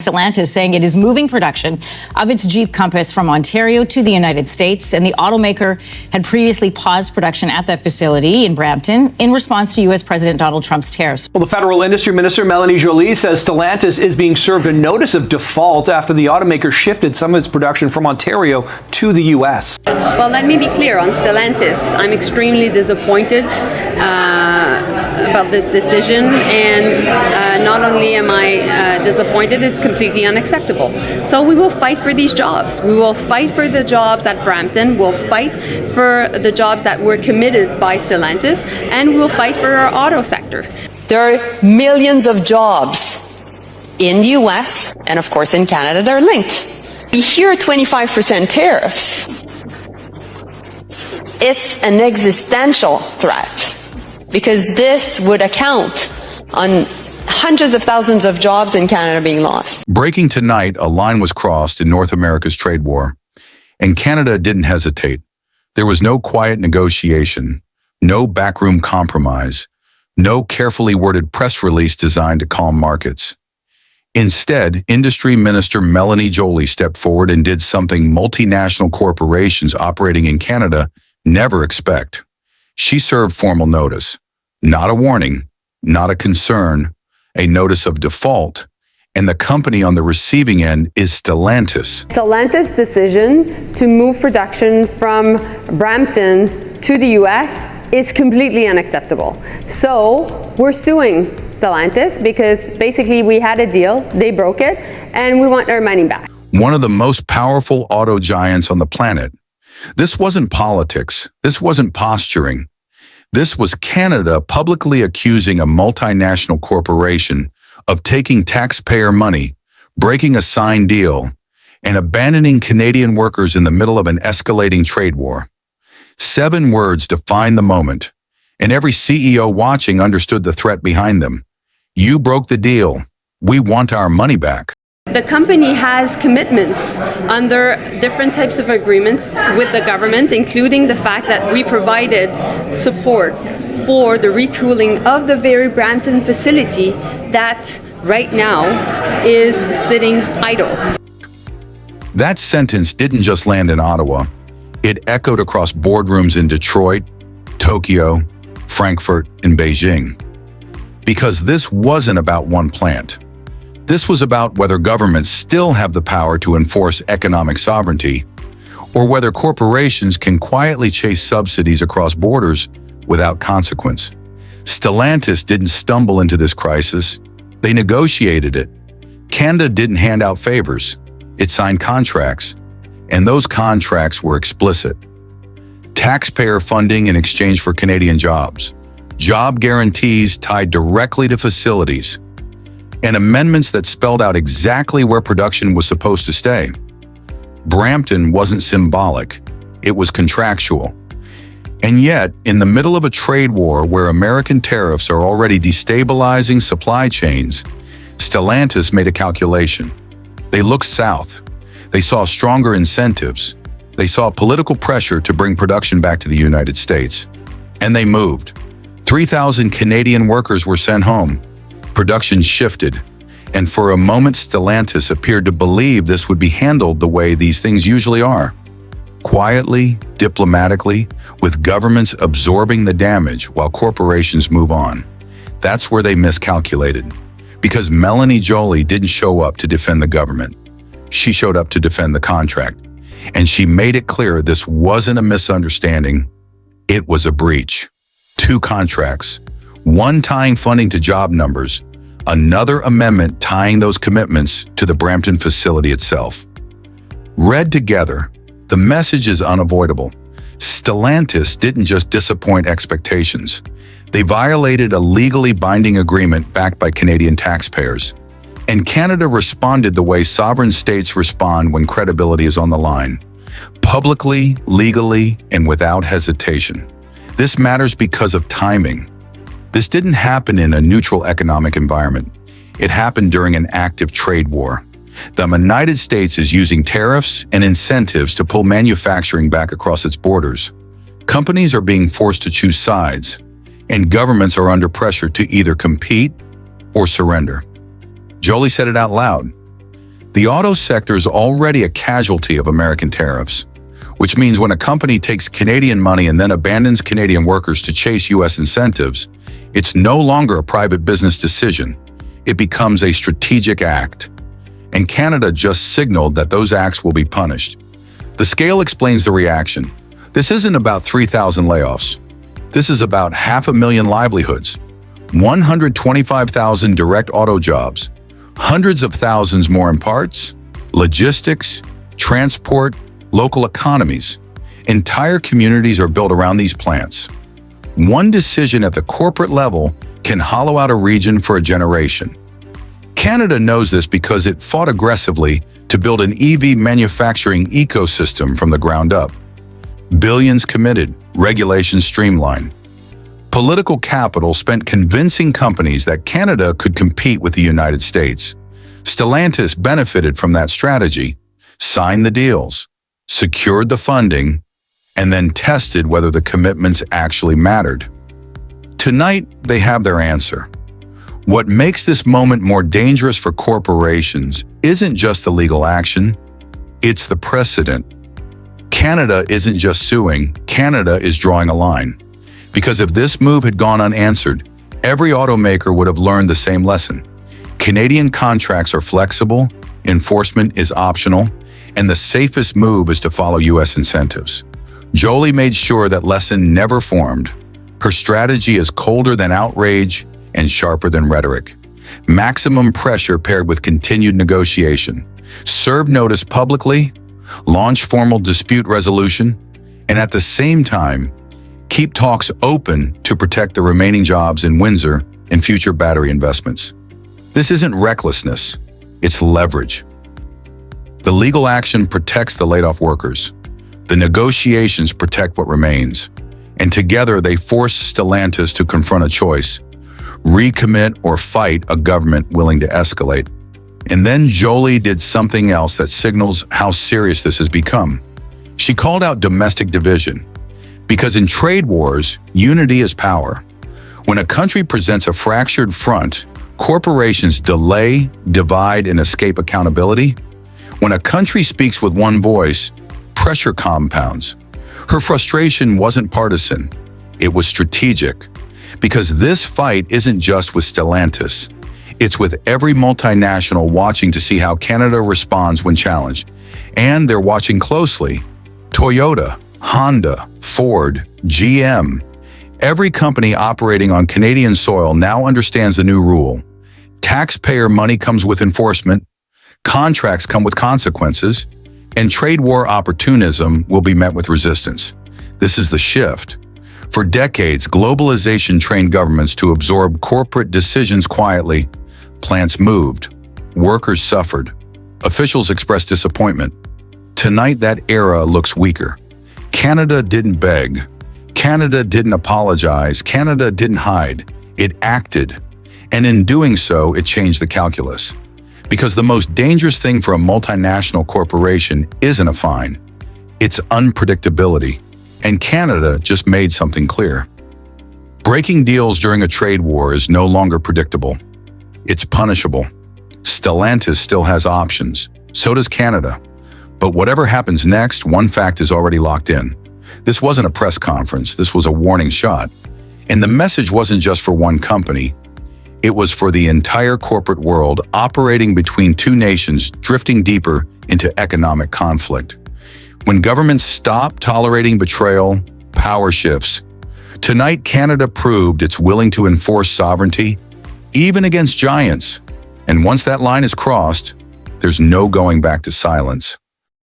Stellantis saying it is moving production of its Jeep Compass from Ontario to the United States, and the automaker had previously paused production at that facility in Brampton in response to U.S. President Donald Trump's tariffs. Well, the Federal Industry Minister, Melanie Joly, says Stellantis is being served a notice of default after the automaker shifted some of its production from Ontario to the U.S. Well, let me be clear on Stellantis. I'm extremely disappointed about this decision, and not only am I disappointed, it's completely unacceptable. So we will fight for these jobs. We will fight for the jobs at Brampton. We'll fight for the jobs that were committed by Stellantis, and we'll fight for our auto sector. There are millions of jobs in the US and of course in Canada that are linked. We hear 25% tariffs. It's an existential threat because this would account on hundreds of thousands of jobs in Canada being lost. Breaking tonight, a line was crossed in North America's trade war, and Canada didn't hesitate. There was no quiet negotiation, no backroom compromise, no carefully worded press release designed to calm markets. Instead, Industry Minister Melanie Joly stepped forward and did something multinational corporations operating in Canada never expect. She served formal notice, not a warning, not a concern, a notice of default, and the company on the receiving end is Stellantis. Stellantis' decision to move production from Brampton to the US is completely unacceptable. So we're suing Stellantis because basically we had a deal, they broke it, and we want our money back. One of the most powerful auto giants on the planet. This wasn't politics. This wasn't posturing. This was Canada publicly accusing a multinational corporation of taking taxpayer money, breaking a signed deal, and abandoning Canadian workers in the middle of an escalating trade war. 7 words defined the moment, and every CEO watching understood the threat behind them. You broke the deal. We want our money back. The company has commitments under different types of agreements with the government, including the fact that we provided support for the retooling of the very Brampton facility that right now is sitting idle. That sentence didn't just land in Ottawa. It echoed across boardrooms in Detroit, Tokyo, Frankfurt, and Beijing. Because this wasn't about one plant. This was about whether governments still have the power to enforce economic sovereignty, or whether corporations can quietly chase subsidies across borders without consequence. Stellantis didn't stumble into this crisis. They negotiated it. Canada didn't hand out favors. It signed contracts, and those contracts were explicit. Taxpayer funding in exchange for Canadian jobs, job guarantees tied directly to facilities, and amendments that spelled out exactly where production was supposed to stay. Brampton wasn't symbolic, it was contractual. And yet, in the middle of a trade war where American tariffs are already destabilizing supply chains, Stellantis made a calculation. They looked south. They saw stronger incentives. They saw political pressure to bring production back to the United States. And they moved. 3,000 Canadian workers were sent home. Production shifted, and for a moment Stellantis appeared to believe this would be handled the way these things usually are. Quietly, diplomatically, with governments absorbing the damage while corporations move on. That's where they miscalculated, because Melanie Joly didn't show up to defend the government. She showed up to defend the contract, and she made it clear this wasn't a misunderstanding, it was a breach. 2 contracts. One tying funding to job numbers, another amendment tying those commitments to the Brampton facility itself. Read together, the message is unavoidable. Stellantis didn't just disappoint expectations. They violated a legally binding agreement backed by Canadian taxpayers. And Canada responded the way sovereign states respond when credibility is on the line. Publicly, legally, and without hesitation. This matters because of timing. This didn't happen in a neutral economic environment. It happened during an active trade war. The United States is using tariffs and incentives to pull manufacturing back across its borders. Companies are being forced to choose sides, and governments are under pressure to either compete or surrender. Joly said it out loud. The auto sector is already a casualty of American tariffs, which means when a company takes Canadian money and then abandons Canadian workers to chase U.S. incentives, it's no longer a private business decision. It becomes a strategic act. And Canada just signaled that those acts will be punished. The scale explains the reaction. This isn't about 3,000 layoffs. This is about 500,000 livelihoods, 125,000 direct auto jobs, hundreds of thousands more in parts, logistics, transport, local economies. Entire communities are built around these plants. One decision at the corporate level can hollow out a region for a generation. Canada knows this because it fought aggressively to build an EV manufacturing ecosystem from the ground up. Billions committed, regulations streamlined. Political capital spent convincing companies that Canada could compete with the United States. Stellantis benefited from that strategy, signed the deals, secured the funding, and then tested whether the commitments actually mattered. Tonight, they have their answer. What makes this moment more dangerous for corporations isn't just the legal action, it's the precedent. Canada isn't just suing, Canada is drawing a line. Because if this move had gone unanswered, every automaker would have learned the same lesson. Canadian contracts are flexible, enforcement is optional, and the safest move is to follow U.S. incentives. Joly made sure that lesson never formed. Her strategy is colder than outrage and sharper than rhetoric. Maximum pressure paired with continued negotiation. Serve notice publicly, launch formal dispute resolution, and at the same time, keep talks open to protect the remaining jobs in Windsor and future battery investments. This isn't recklessness, it's leverage. The legal action protects the laid-off workers. The negotiations protect what remains. And together they force Stellantis to confront a choice: recommit or fight a government willing to escalate. And then Joly did something else that signals how serious this has become. She called out domestic division. Because in trade wars, unity is power. When a country presents a fractured front, corporations delay, divide, and escape accountability. When a country speaks with one voice, pressure compounds. Her frustration wasn't partisan, it was strategic. Because this fight isn't just with Stellantis. It's with every multinational watching to see how Canada responds when challenged. And they're watching closely. Toyota, Honda, Ford, GM. Every company operating on Canadian soil now understands the new rule. Taxpayer money comes with enforcement, contracts come with consequences, and trade war opportunism will be met with resistance. This is the shift. For decades, globalization trained governments to absorb corporate decisions quietly. Plants moved, workers suffered, officials expressed disappointment. Tonight, that era looks weaker. Canada didn't beg. Canada didn't apologize. Canada didn't hide. It acted. And in doing so, it changed the calculus. Because the most dangerous thing for a multinational corporation isn't a fine. It's unpredictability. And Canada just made something clear. Breaking deals during a trade war is no longer predictable. It's punishable. Stellantis still has options. So does Canada. But whatever happens next, one fact is already locked in. This wasn't a press conference, this was a warning shot. And the message wasn't just for one company. It was for the entire corporate world operating between two nations drifting deeper into economic conflict. When governments stop tolerating betrayal, power shifts. Tonight, Canada proved it's willing to enforce sovereignty, even against giants. And once that line is crossed, there's no going back to silence.